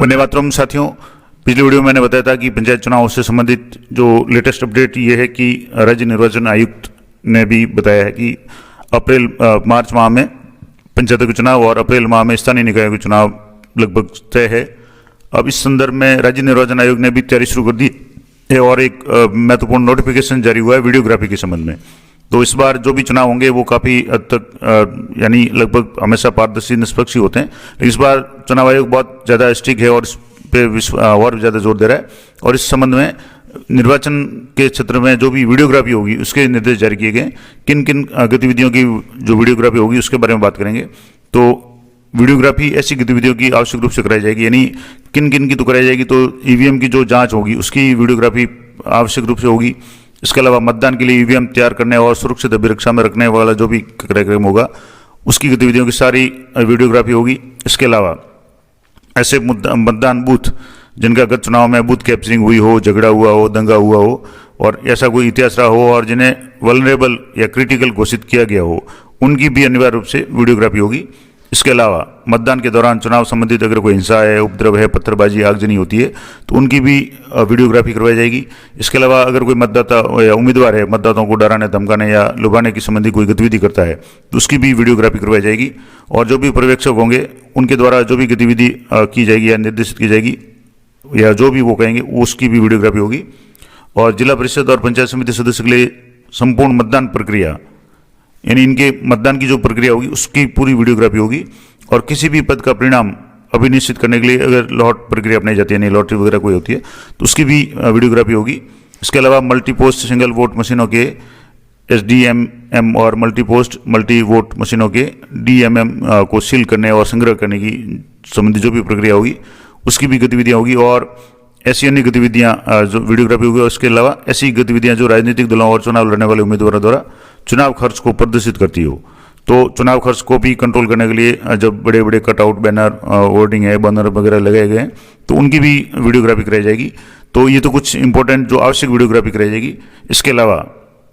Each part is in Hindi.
वंदे मातरम साथियों, पिछले वीडियो में मैंने बताया था कि पंचायत चुनाव से संबंधित जो लेटेस्ट अपडेट ये है कि राज्य निर्वाचन आयुक्त ने भी बताया है कि मार्च माह में पंचायतों के चुनाव और अप्रैल माह में स्थानीय निकायों के चुनाव लगभग तय है। अब इस संदर्भ में राज्य निर्वाचन आयोग ने भी तैयारी शुरू कर दी है और एक महत्वपूर्ण नोटिफिकेशन जारी हुआ है वीडियोग्राफी के संबंध में। तो इस बार जो भी चुनाव होंगे वो काफ़ी हद तक यानी लगभग हमेशा पारदर्शी निष्पक्ष ही होते हैं, लेकिन इस बार चुनाव आयोग बहुत ज़्यादा स्ट्रिक्ट है और इस पे और ज़्यादा जोर दे रहा है। और इस संबंध में निर्वाचन के क्षेत्र में जो भी वीडियोग्राफी होगी उसके निर्देश जारी किए गए। किन किन गतिविधियों की जो वीडियोग्राफी होगी उसके बारे में बात करेंगे। तो वीडियोग्राफी ऐसी गतिविधियों की आवश्यक रूप से कराई जाएगी, यानी किन किन की तो कराई जाएगी। तो ईवीएम की जो जांच होगी उसकी वीडियोग्राफी आवश्यक रूप से होगी। इसके अलावा मतदान के लिए ईवीएम तैयार करने और सुरक्षित अभिरक्षा में रखने वाला जो भी कार्यक्रम होगा उसकी गतिविधियों की सारी वीडियोग्राफी होगी। इसके अलावा ऐसे मतदान बूथ जिनका गत चुनाव में बूथ कैप्चरिंग हुई हो, झगड़ा हुआ हो, दंगा हुआ हो और ऐसा कोई इतिहास रहा हो और जिन्हें वल्नरेबल या क्रिटिकल घोषित किया गया हो, उनकी भी अनिवार्य रूप से वीडियोग्राफी होगी। इसके अलावा मतदान के दौरान चुनाव संबंधित अगर कोई हिंसा है, उपद्रव है, पत्थरबाजी, आगजनी होती है तो उनकी भी वीडियोग्राफी करवाई जाएगी। इसके अलावा अगर कोई मतदाता या उम्मीदवार है मतदाताओं को डराने, धमकाने या लुभाने की संबंधी कोई गतिविधि करता है तो उसकी भी वीडियोग्राफी करवाई जाएगी। और जो भी पर्यवेक्षक होंगे उनके द्वारा जो भी गतिविधि की जाएगी या निर्देशित की जाएगी या जो भी वो कहेंगे उसकी भी वीडियोग्राफी होगी। और जिला परिषद और पंचायत समिति सदस्य के लिए संपूर्ण मतदान प्रक्रिया यानी इनके मतदान की जो प्रक्रिया होगी उसकी पूरी वीडियोग्राफी होगी। और किसी भी पद का परिणाम अभिनिश्चित करने के लिए अगर लॉट प्रक्रिया अपनाई जाती है, यानी लॉटरी वगैरह कोई होती है तो उसकी भी वीडियोग्राफी होगी। इसके अलावा मल्टी पोस्ट सिंगल वोट मशीनों के SDMM और मल्टी पोस्ट मल्टी वोट मशीनों के DMM को सील करने और संग्रह करने की संबंधी जो भी प्रक्रिया होगी उसकी भी गतिविधियाँ होगी। और ऐसी अन्य गतिविधियाँ जो वीडियोग्राफी होगी। और इसके अलावा ऐसी गतिविधियाँ जो राजनीतिक दलों और चुनाव लड़ने वाले उम्मीदवारों द्वारा चुनाव खर्च को प्रदर्शित करती हो। तो चुनाव खर्च को भी कंट्रोल करने के लिए जब बड़े बड़े कटआउट, बैनर, होर्डिंग है, बैनर वगैरह लगाए गए हैं तो उनकी भी वीडियोग्राफी कराई जाएगी। तो ये तो कुछ इंपॉर्टेंट जो आवश्यक वीडियोग्राफी कराई जाएगी। इसके अलावा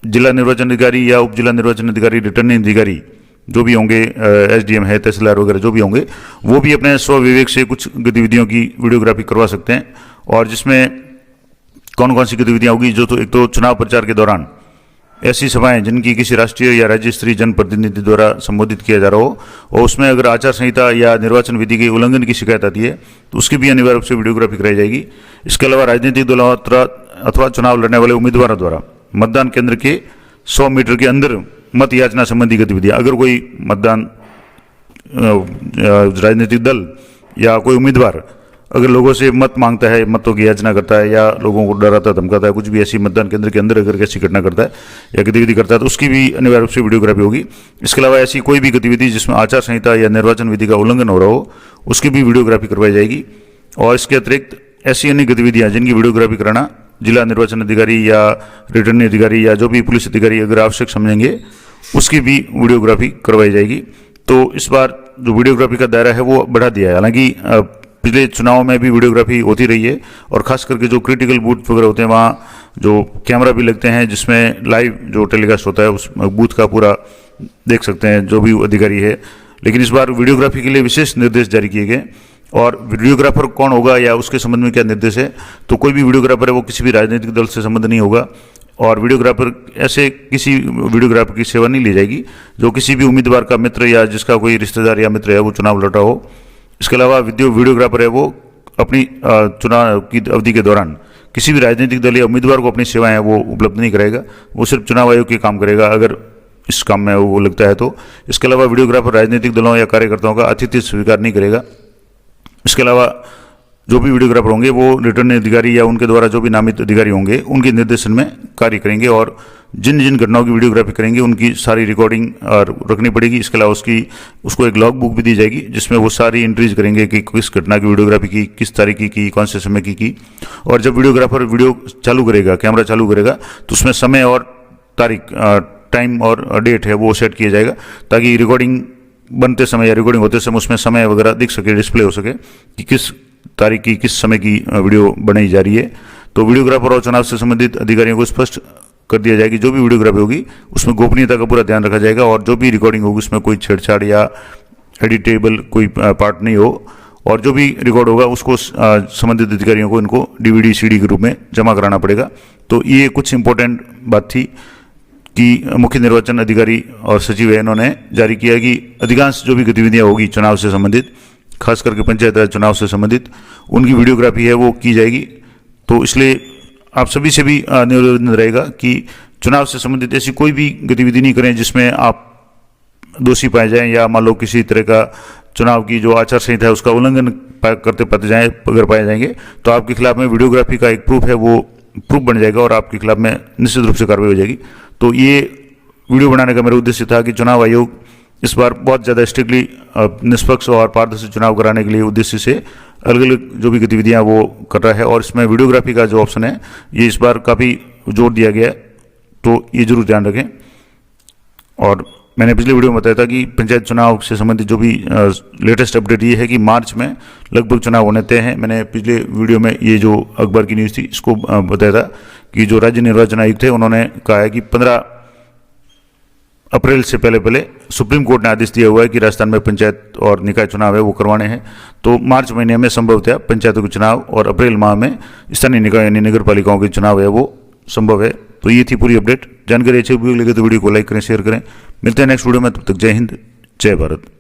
जिला निर्वाचन अधिकारी या उप जिला निर्वाचन अधिकारी, रिटर्निंग अधिकारी जो भी होंगे, SDM है, तहसीलदार वगैरह जो भी होंगे, वो भी अपने स्व विवेक से कुछ गतिविधियों की वीडियोग्राफी करवा सकते हैं। और जिसमें कौन कौन सी गतिविधियाँ होगी, जो तो एक तो चुनाव प्रचार के दौरान ऐसी सभाएं जिनकी किसी राष्ट्रीय या राज्य स्तरीय जनप्रतिनिधि द्वारा संबोधित किया जा रहा हो और उसमें अगर आचार संहिता या निर्वाचन विधि के उल्लंघन की शिकायत आती है तो उसकी भी अनिवार्य रूप से वीडियोग्राफी कराई जाएगी। इसके अलावा राजनीतिक दलों अथवा चुनाव लड़ने वाले उम्मीदवारों द्वारा मतदान केंद्र के 100 मीटर के अंदर मत याचना संबंधी गतिविधियाँ, अगर कोई मतदान राजनीतिक दल या कोई उम्मीदवार अगर लोगों से मत मांगता है, मतों की याचना करता है या लोगों को डराता धमकाता है, कुछ भी ऐसी मतदान केंद्र के अंदर अगर कैसी घटना करता है या गतिविधि करता है तो उसकी भी अनिवार्य रूप से वीडियोग्राफी होगी। इसके अलावा ऐसी कोई भी गतिविधि जिसमें आचार संहिता या निर्वाचन विधि का उल्लंघन हो रहा हो उसकी भी वीडियोग्राफी करवाई जाएगी। और इसके अतिरिक्त ऐसी अन्य गतिविधियाँ जिनकी वीडियोग्राफी कराना जिला निर्वाचन अधिकारी या रिटर्निंग अधिकारी या जो भी पुलिस अधिकारी अगर आवश्यक समझेंगे उसकी भी वीडियोग्राफी करवाई जाएगी। तो इस बार जो वीडियोग्राफी का दायरा है वो बढ़ा दिया है। हालांकि पिछले चुनाव में भी वीडियोग्राफी होती रही है और खास करके जो क्रिटिकल बूथ वगैरह होते हैं वहाँ जो कैमरा भी लगते हैं जिसमें लाइव जो टेलीकास्ट होता है उस बूथ का पूरा देख सकते हैं जो भी अधिकारी है। लेकिन इस बार वीडियोग्राफी के लिए विशेष निर्देश जारी किए गए। और वीडियोग्राफर कौन होगा या उसके संबंध में क्या निर्देश है, तो कोई भी वीडियोग्राफर है वो किसी भी राजनीतिक दल से संबंध नहीं होगा। और वीडियोग्राफर ऐसे किसी वीडियोग्राफर की सेवा नहीं ली जाएगी जो किसी भी उम्मीदवार का मित्र या जिसका कोई रिश्तेदार या मित्र है वो चुनाव लड़ रहा हो। इसके अलावा वीडियोग्राफर है वो अपनी चुनाव की अवधि के दौरान किसी भी राजनीतिक दल या उम्मीदवार को अपनी सेवाएं वो उपलब्ध नहीं कराएगा, वो सिर्फ चुनाव आयोग के काम करेगा अगर इस काम में वो लगता है तो। इसके अलावा वीडियोग्राफर राजनीतिक दलों या कार्यकर्ताओं का आतिथ्य स्वीकार नहीं करेगा। इसके अलावा जो भी वीडियोग्राफर होंगे वो रिटर्निंग अधिकारी या उनके द्वारा जो भी नामित अधिकारी होंगे उनके निर्देशन में कार्य करेंगे। और जिन जिन घटनाओं की वीडियोग्राफी करेंगे उनकी सारी रिकॉर्डिंग रखनी पड़ेगी। इसके अलावा उसको एक लॉग बुक भी दी जाएगी जिसमें वो सारी एंट्रीज करेंगे कि किस घटना की वीडियोग्राफी की, किस तारीख की, कौन से समय की। और जब वीडियोग्राफर वीडियो चालू करेगा, कैमरा चालू करेगा तो उसमें समय और तारीख, टाइम और डेट है वो सेट किया जाएगा ताकि रिकॉर्डिंग बनते समय या रिकॉर्डिंग होते समय उसमें समय वगैरह दिख सके, डिस्प्ले हो सके कि किस तारीख की, किस समय की वीडियो बनाई जा रही है। तो वीडियोग्राफर और चुनाव से संबंधित अधिकारियों को स्पष्ट कर दिया जाएगी जो भी वीडियोग्राफी होगी उसमें गोपनीयता का पूरा ध्यान रखा जाएगा और जो भी रिकॉर्डिंग होगी उसमें कोई छेड़छाड़ या एडिटेबल कोई पार्ट नहीं हो। और जो भी रिकॉर्ड होगा उसको संबंधित अधिकारियों को इनको डीवीडी सीडी के रूप में जमा कराना पड़ेगा। तो ये कुछ इंपॉर्टेंट बात थी कि मुख्य निर्वाचन अधिकारी और सचिव है इन्होंने जारी किया कि अधिकांश जो भी गतिविधियां होगी चुनाव से संबंधित, खास करके पंचायत राज चुनाव से संबंधित, उनकी वीडियोग्राफी है वो की जाएगी। तो इसलिए आप सभी से भी निवेदन रहेगा कि चुनाव से संबंधित ऐसी कोई भी गतिविधि नहीं करें जिसमें आप दोषी पाए जाएं, या मान लो किसी तरह का चुनाव की जो आचार संहिता है उसका उल्लंघन करते पाते जाएं, अगर पाए जाएंगे तो आपके खिलाफ में वीडियोग्राफी का एक प्रूफ है वो प्रूफ बन जाएगा और आपके खिलाफ में निश्चित रूप से कार्रवाई हो जाएगी। तो ये वीडियो बनाने का मेरा उद्देश्य था कि चुनाव आयोग इस बार बहुत ज़्यादा स्ट्रिक्टली निष्पक्ष और पारदर्शी चुनाव कराने के लिए उद्देश्य से अलग अलग जो भी गतिविधियां वो कर रहा है, और इसमें वीडियोग्राफी का जो ऑप्शन है ये इस बार काफ़ी जोर दिया गया है, तो ये जरूर ध्यान रखें। और मैंने पिछले वीडियो में बताया था कि पंचायत चुनाव से संबंधित जो भी लेटेस्ट अपडेट ये है कि मार्च में लगभग चुनाव होने तय हैं। मैंने पिछले वीडियो में ये जो अखबार की न्यूज़ थी इसको बताया था कि जो राज्य निर्वाचन आयुक्त थे उन्होंने कहा है कि 15 अप्रैल से पहले सुप्रीम कोर्ट ने आदेश दिया हुआ है कि राजस्थान में पंचायत और निकाय चुनाव है वो करवाने हैं। तो मार्च महीने में संभवतः पंचायतों के चुनाव और अप्रैल माह में स्थानीय निकाय यानी नगर पालिकाओं के चुनाव है वो संभव है। तो ये थी पूरी अपडेट। जानकारी अच्छी लगे तो वीडियो को लाइक करें, शेयर करें। मिलते हैं नेक्स्ट वीडियो में, तब तक जय हिंद, जय भारत।